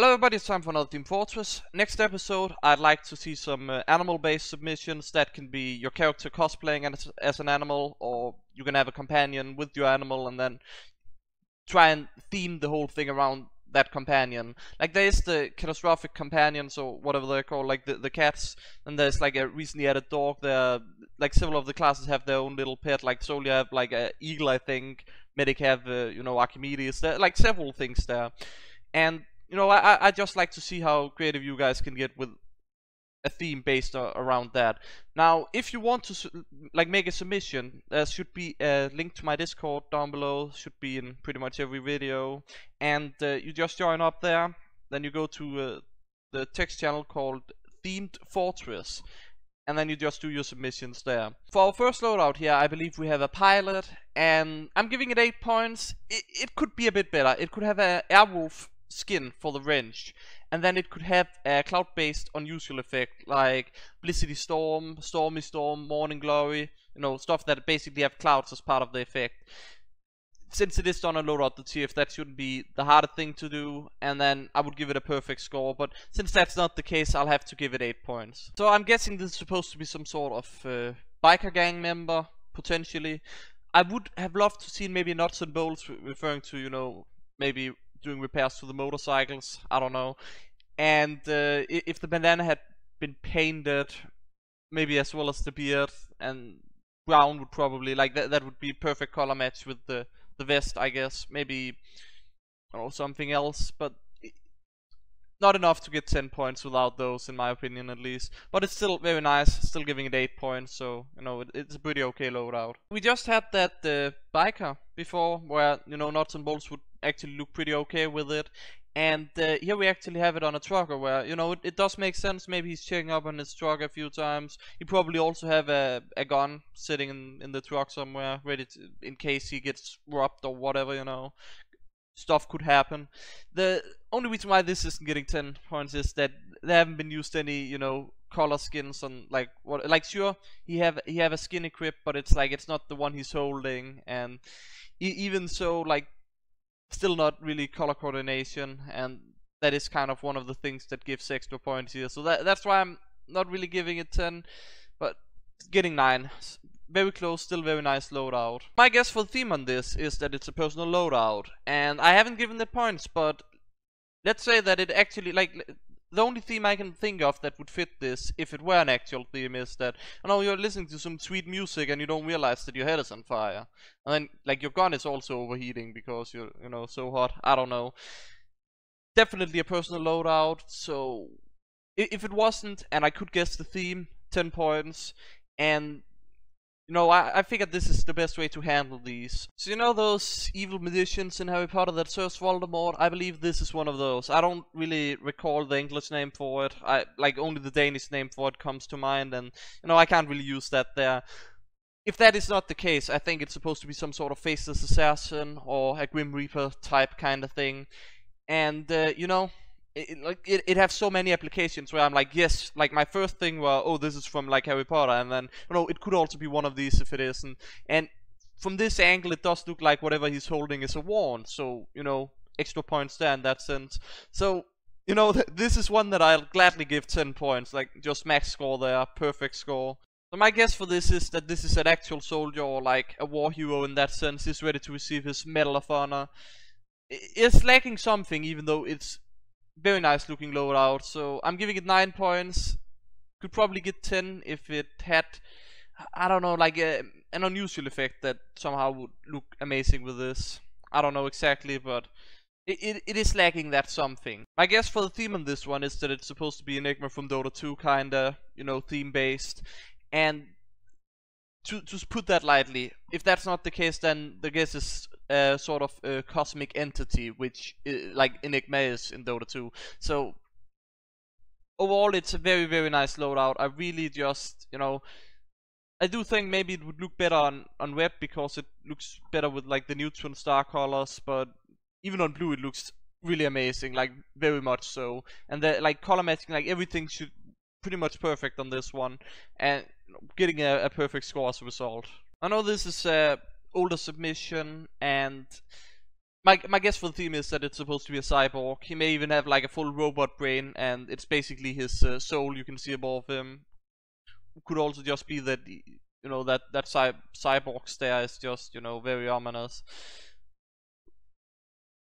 Hello everybody, it's time for another Team Fortress. Next episode, I'd like to see some animal-based submissions. That can be your character cosplaying as an animal, or you can have a companion with your animal and then try and theme the whole thing around that companion. Like there is the catastrophic companions, or whatever they're called, like the cats, and there's like a recently added dog. There, like several of the classes have their own little pet, like Solia have like a eagle, I think. Medic have, Archimedes. There are like several things there. And I just like to see how creative you guys can get with a theme based around that. Now, if you want to make a submission, there should be a link to my Discord down below. Should be in pretty much every video, and you just join up there. Then you go to the text channel called Themed Fortress, and then you just do your submissions there. For our first loadout here, I believe we have a pilot, and I'm giving it 8 points. It could be a bit better. It could have a airwolf skin for the wrench, and then it could have a cloud-based unusual effect like Blizzardy Storm, Stormy Storm, Morning Glory, stuff that basically have clouds as part of the effect. Since it is done on loadout the TF, that shouldn't be the hardest thing to do, and then I would give it a perfect score, but since that's not the case, I'll have to give it 8 points. So I'm guessing this is supposed to be some sort of biker gang member, potentially. I would have loved to see maybe nuts and bolts, referring to, maybe doing repairs to the motorcycles, I don't know. And if the bandana had been painted, maybe as well as the beard, and brown would probably, that would be perfect color match with the vest, I guess. Maybe, I don't know, something else, but not enough to get 10 points without those, in my opinion at least. But it's still very nice, still giving it 8 points, so, it's a pretty okay loadout. We just had that biker before, where, nuts and bolts would actually look pretty okay with it. And here we actually have it on a trucker where, it does make sense. Maybe he's checking up on his truck a few times. He probably also have a gun sitting in the truck somewhere, ready to, in case he gets robbed or whatever, Stuff could happen. The only reason why this isn't getting 10 points is that there haven't been used any, color skins on sure, he have a skin equipped, but it's not the one he's holding, and even so, still not really color coordination, and that is kind of one of the things that gives extra points here. So that's why I'm not really giving it 10, but getting 9. Very close, still very nice loadout. My guess for the theme on this is that it's a personal loadout, and I haven't given it points, but let's say that it actually, the only theme I can think of that would fit this, if it were an actual theme, is that, you're listening to some sweet music and you don't realize that your head is on fire. And then, your gun is also overheating because you're, so hot. I don't know. Definitely a personal loadout, so if it wasn't, and I could guess the theme, 10 points. And I figured this is the best way to handle these. So those evil magicians in Harry Potter that serves Voldemort? I believe this is one of those. I don't really recall the English name for it. Only the Danish name for it comes to mind, and I can't really use that there. If that is not the case, I think it's supposed to be some sort of faceless assassin or a Grim Reaper type kind of thing. And it has so many applications where I'm like, yes, my first thing were, oh, this is from Harry Potter, and then it could also be one of these if it isn't. And from this angle, it does look like whatever he's holding is a wand, so extra points there in that sense. So this is one that I'll gladly give 10 points, just max score there, perfect score. So my guess for this is that this is an actual soldier, or a war hero in that sense. He's ready to receive his Medal of Honor. It's lacking something, even though it's very nice looking loadout, so I'm giving it 9 points. Could probably get 10 if it had, I don't know, an unusual effect that somehow would look amazing with this. I don't know exactly, but it is lacking that something. My guess for the theme on this one is that it's supposed to be Enigma from Dota 2, kinda, theme based. And to put that lightly, if that's not the case, then the guess is sort of a cosmic entity, which Enigma is in Dota 2. So overall, it's a very, very nice loadout. I really just, I do think maybe it would look better on red because it looks better with the neutron star colors, but even on blue it looks really amazing, very much so. And the color matching, everything should pretty much perfect on this one, and getting a perfect score as a result. I know this is a older submission, and My guess for the theme is that it's supposed to be a cyborg. He may even have like a full robot brain, and it's basically his soul you can see above him. Could also just be that that cyborg stare is just very ominous.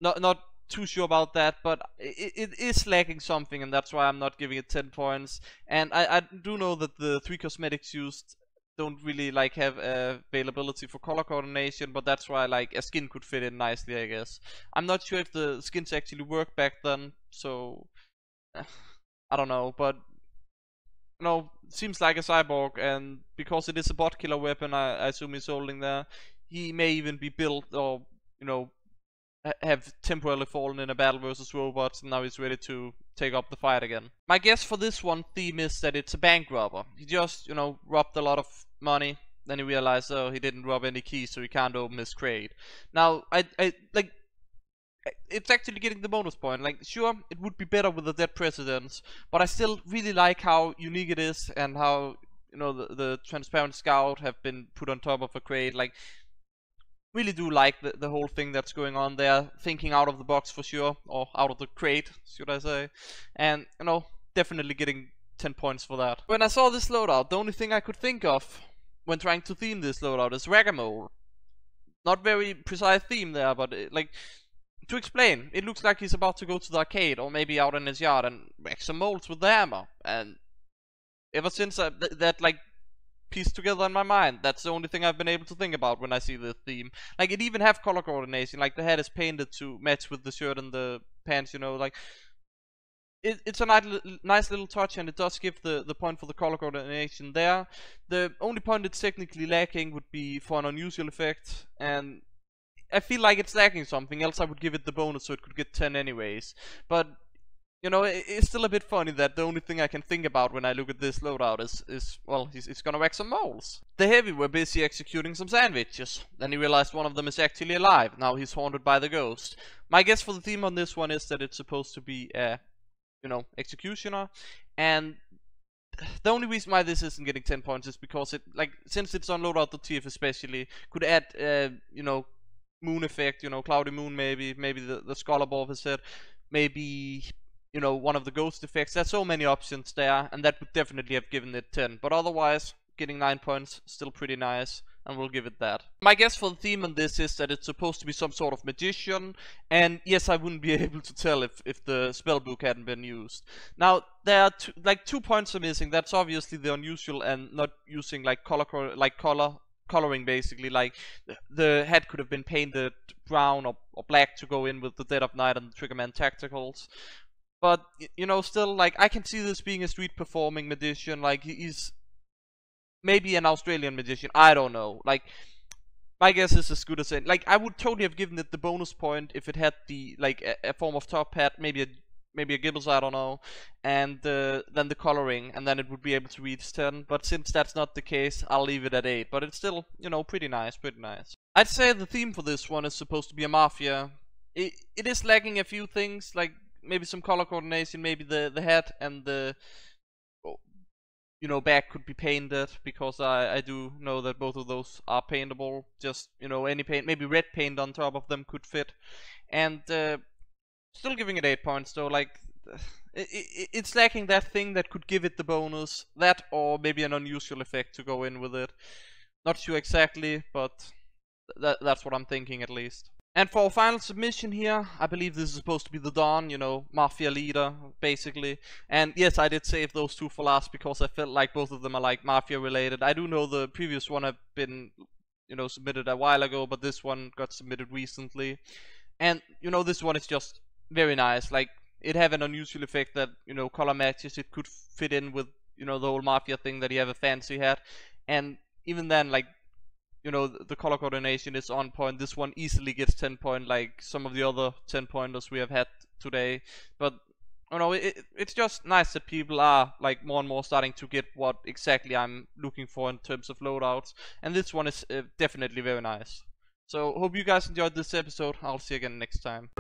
Not too sure about that, but it is lacking something, and that's why I'm not giving it 10 points. And I do know that the 3 cosmetics used don't really like have availability for color coordination, but that's why like a skin could fit in nicely, I guess. I'm not sure if the skins actually worked back then, so I don't know, but seems like a cyborg, and because it is a bot killer weapon, I assume he's holding there. He may even be built, or have temporarily fallen in a battle versus robots, and now he's ready to take up the fight again. My guess for this one theme is that it's a bank robber. He just, robbed a lot of money, then he realized, oh, he didn't rob any keys, so he can't open his crate. Now, I like, it's actually getting the bonus point. Like, sure, it would be better with a dead president, but I still really like how unique it is, and how, the transparent scout have been put on top of a crate. Like, really do like the whole thing that's going on there, thinking out of the box for sure, or out of the crate, should I say. And, definitely getting 10 points for that. When I saw this loadout, the only thing I could think of when trying to theme this loadout is Archimo. Not very precise theme there, but like, to explain, it looks like he's about to go to the arcade, or maybe out in his yard, and wreck some molds with the hammer. And ever since that like pieced together in my mind, that's the only thing I've been able to think about when I see the theme. Like, it even have color coordination, like the head is painted to match with the shirt and the pants, like it's a nice little touch, and it does give the point for the color coordination there. The only point it's technically lacking would be for an unusual effect, and I feel like it's lacking something, else I would give it the bonus so it could get 10 anyways. But it's still a bit funny that the only thing I can think about when I look at this loadout is well, he's gonna whack some moles. The heavy were busy executing some sandwiches. Then he realized one of them is actually alive. Now he's haunted by the ghost. My guess for the theme on this one is that it's supposed to be a, executioner. And the only reason why this isn't getting 10 points is because it, like, since it's on loadout the TF especially, could add, moon effect, cloudy moon maybe the skull above his head, maybe one of the ghost effects. There's so many options there, and that would definitely have given it 10. But otherwise, getting 9 points, still pretty nice, and we'll give it that. My guess for the theme on this is that it's supposed to be some sort of magician, and yes, I wouldn't be able to tell if the spellbook hadn't been used. Now, there are 2 points are missing. That's obviously the unusual and not using like coloring, basically. Like, the head could have been painted brown or black to go in with the Dead of Night and the Triggerman tacticals. But, still, like, I can see this being a street performing magician. Like, he's maybe an Australian magician, I don't know. Like, my guess is as good as any. Like, I would totally have given it the bonus point if it had the, like, a form of top hat, maybe a Gibbons, I don't know, and then the coloring, and then it would be able to reach 10. But since that's not the case, I'll leave it at 8. But it's still, pretty nice. I'd say the theme for this one is supposed to be a mafia. It is lacking a few things, like maybe some color coordination, maybe the head and the back could be painted, because I do know that both of those are paintable. Just any paint, maybe red paint on top of them could fit. And still giving it 8 points though. Like, it's lacking that thing that could give it the bonus, that or maybe an unusual effect to go in with it. Not sure exactly, but that's what I'm thinking at least. And for our final submission here, I believe this is supposed to be the Don, mafia leader, basically. And yes, I did save those 2 for last because I felt like both of them are like mafia related. I do know the previous one have been, submitted a while ago, but this one got submitted recently. And, this one is just very nice. Like, it have an unusual effect that, color matches. It could fit in with, the whole mafia thing that you have a fancy hat. And even then, like, the color coordination is on point. This one easily gets 10 point, like some of the other 10 pointers we have had today. But it's just nice that people are like more and more starting to get what exactly I'm looking for in terms of loadouts, and this one is definitely very nice. So hope you guys enjoyed this episode. I'll see you again next time.